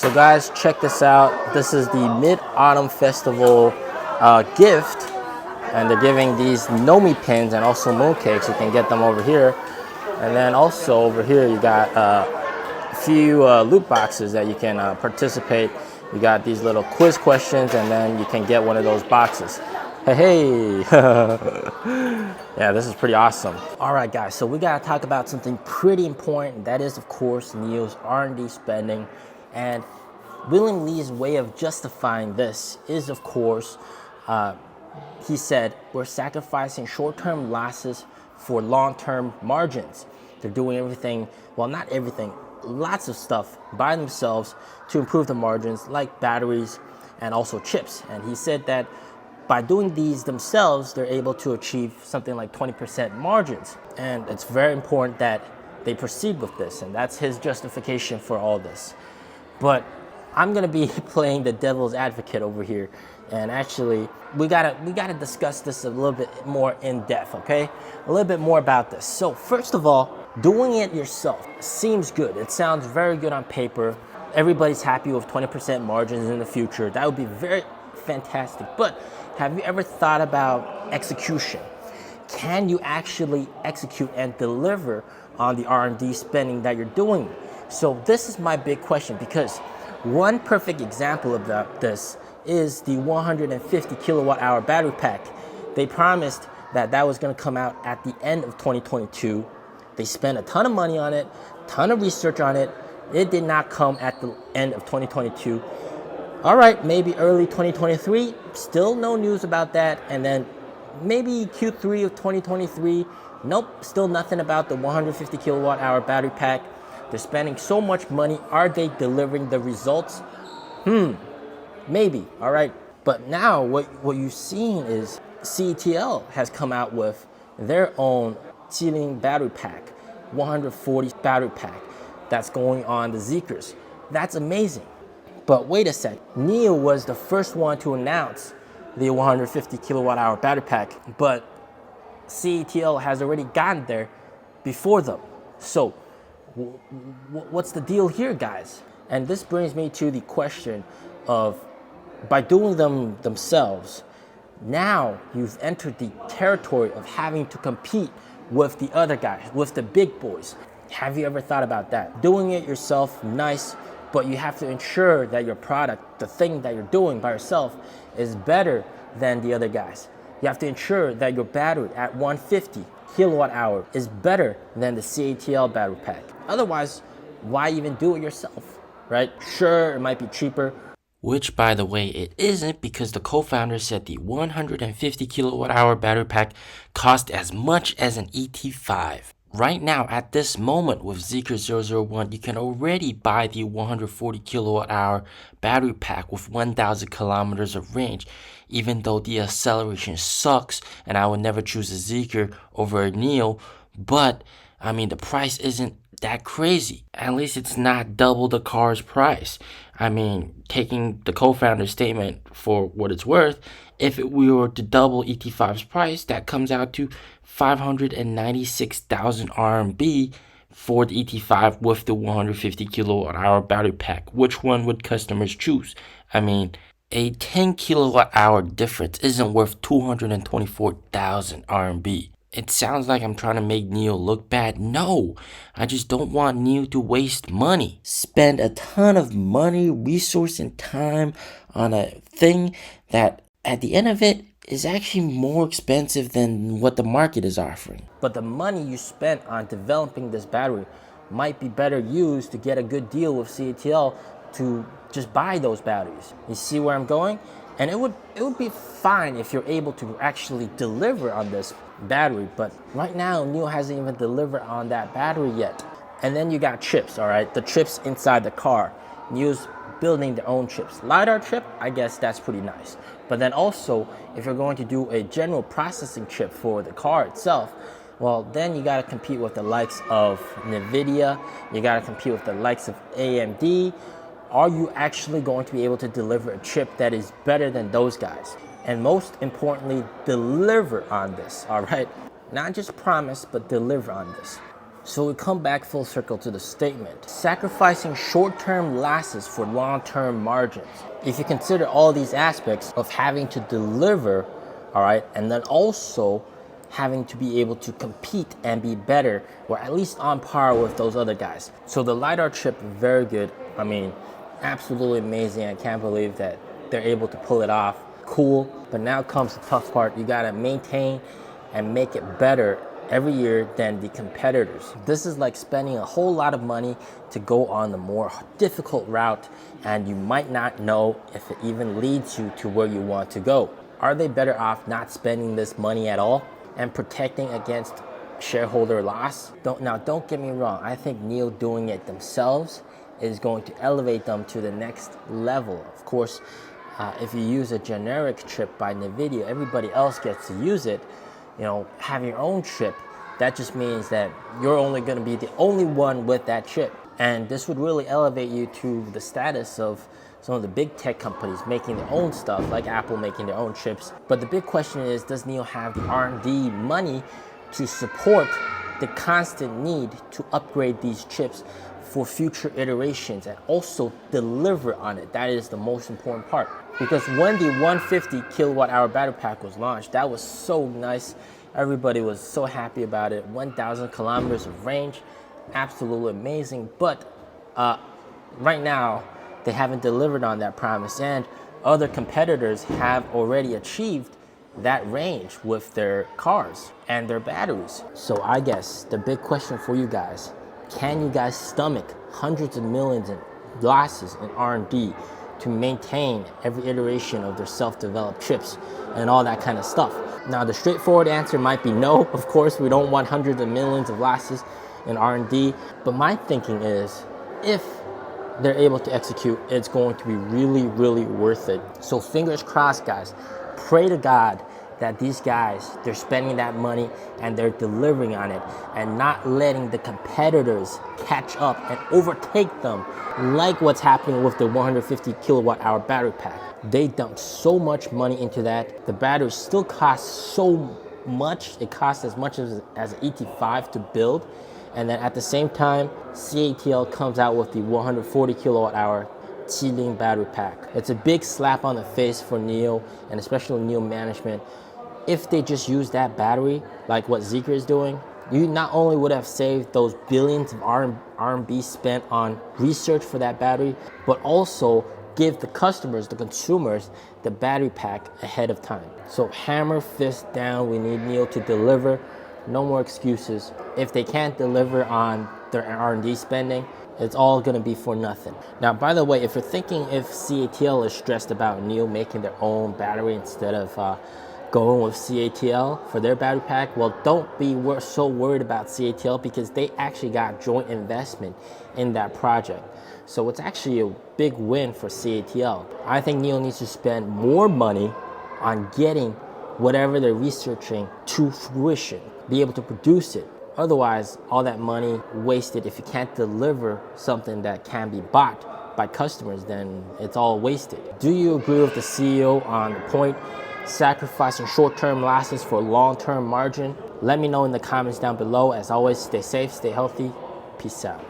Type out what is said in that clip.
So guys, check this out. This is the Mid-Autumn Festival gift, and they're giving these Nomi pins and also mooncakes. You can get them over here. And then also over here, you got a few loot boxes that you can participate. You got these little quiz questions, and then you can get one of those boxes. Hey. Yeah, this is pretty awesome. All right, guys, so we gotta talk about something pretty important. That is, of course, NIO's R&D spending. And William Lee's way of justifying this is, of course, he said, we're sacrificing short-term losses for long-term margins. They're doing everything, well, not everything, lots of stuff by themselves to improve the margins, like batteries and also chips. And he said that by doing these themselves, they're able to achieve something like 20% margins. And it's very important that they proceed with this, and that's his justification for all this. But I'm gonna be playing the devil's advocate over here, and actually we gotta discuss this a little bit more in depth, okay? A little bit more about this. So first of all, doing it yourself seems good. It sounds very good on paper. Everybody's happy with 20% margins in the future. That would be very fantastic. But have you ever thought about execution? Can you actually execute and deliver on the R&D spending that you're doing? So this is my big question, because one perfect example of this is the 150 kilowatt hour battery pack. They promised that that was going to come out at the end of 2022. They spent a ton of money on it, ton of research on it. It did not come at the end of 2022. All right, maybe early 2023, still no news about that. And then maybe Q3 of 2023, nope, still nothing about the 150 kilowatt hour battery pack. They're spending so much money. Are they delivering the results? Maybe, all right. But now what you're seeing is CATL has come out with their own ceiling battery pack, 140 battery pack that's going on the Zeekr's. That's amazing. But wait a sec, NIO was the first one to announce the 150 kilowatt hour battery pack, but CATL has already gotten there before them. So what's the deal here, guys? And this brings me to the question of, by doing them themselves, now you've entered the territory of having to compete with the other guys, with the big boys. Have you ever thought about that? Doing it yourself, nice, but you have to ensure that your product, the thing that you're doing by yourself, is better than the other guys. You have to ensure that your battery at 150 kilowatt hour is better than the CATL battery pack. Otherwise, why even do it yourself, right? Sure, it might be cheaper. Which, by the way, it isn't, because the co-founder said the 150 kilowatt hour battery pack cost as much as an ET5. Right now, at this moment with Zeekr 001, you can already buy the 140 kilowatt hour battery pack with 1,000 kilometers of range, even though the acceleration sucks and I would never choose a Zeekr over a NIO. But, I mean, the price isn't that crazy. At least it's not double the car's price. I mean, taking the co-founder's statement for what it's worth, if we were to double ET5's price, that comes out to 596,000 RMB for the ET5 with the 150 kilowatt hour battery pack. Which one would customers choose? I mean, a 10 kilowatt hour difference isn't worth 224,000 RMB. It sounds like I'm trying to make NIO look bad. No, I just don't want NIO to waste money. Spend a ton of money, resource, and time on a thing that at the end of it is actually more expensive than what the market is offering. But the money you spent on developing this battery might be better used to get a good deal with CATL to just buy those batteries. You see where I'm going? And it would be fine if you're able to actually deliver on this battery, but right now NIO hasn't even delivered on that battery yet. And then you got chips, all right? The chips inside the car. NIO's building their own chips. LiDAR chip, I guess that's pretty nice. But then also, if you're going to do a general processing chip for the car itself, well, then you gotta compete with the likes of NVIDIA, you gotta compete with the likes of AMD. Are you actually going to be able to deliver a chip that is better than those guys? And most importantly, deliver on this, all right? Not just promise, but deliver on this. So we come back full circle to the statement, sacrificing short-term losses for long-term margins. If you consider all these aspects of having to deliver, all right, and then also having to be able to compete and be better, or at least on par with those other guys. So the LiDAR chip, very good. I mean, absolutely amazing. I can't believe that they're able to pull it off. Cool, but now comes the tough part. You gotta maintain and make it better every year than the competitors. This is like spending a whole lot of money to go on the more difficult route, and you might not know if it even leads you to where you want to go. Are they better off not spending this money at all and protecting against shareholder loss? Don't get me wrong. I think NIO doing it themselves is going to elevate them to the next level. Of course, if you use a generic chip by NVIDIA, everybody else gets to use it. You know, having your own chip, that just means that you're only going to be the only one with that chip. And this would really elevate you to the status of some of the big tech companies making their own stuff, like Apple making their own chips. But the big question is, does NIO have the R&D money to support the constant need to upgrade these chips for future iterations and also deliver on it? That is the most important part. Because when the 150 kilowatt hour battery pack was launched, that was so nice. Everybody was so happy about it. 1,000 kilometers of range, absolutely amazing. But right now, they haven't delivered on that promise, and other competitors have already achieved that range with their cars and their batteries. So I guess the big question for you guys, can you guys stomach hundreds of millions in losses in R&D to maintain every iteration of their self-developed chips and all that kind of stuff? Now, the straightforward answer might be no. Of course, we don't want hundreds of millions of losses in R&D. But my thinking is, if they're able to execute, it's going to be really, really worth it. So fingers crossed, guys. Pray to God that these guys, they're spending that money and they're delivering on it and not letting the competitors catch up and overtake them, like what's happening with the 150 kilowatt hour battery pack. They dumped so much money into that. The batteries still cost so much. It costs as much as an ET5 to build. And then at the same time, CATL comes out with the 140 kilowatt hour Qilin battery pack. It's a big slap on the face for NIO and especially NIO management. If they just use that battery like what Zeekr is doing, you not only would have saved those billions of RMB spent on research for that battery, but also give the customers, the consumers, the battery pack ahead of time. So hammer fist down, we need NIO to deliver. No more excuses. If they can't deliver on their R&D spending, it's all gonna be for nothing. Now, by the way, if you're thinking if CATL is stressed about NIO making their own battery instead of going with CATL for their battery pack, well, don't be so worried about CATL because they actually got joint investment in that project. So it's actually a big win for CATL. I think NIO needs to spend more money on getting whatever they're researching to fruition, be able to produce it. Otherwise, all that money wasted. If you can't deliver something that can be bought by customers, then it's all wasted. Do you agree with the CEO on the point, sacrificing short-term losses for long-term margin? Let me know in the comments down below. As always, stay safe, stay healthy. Peace out.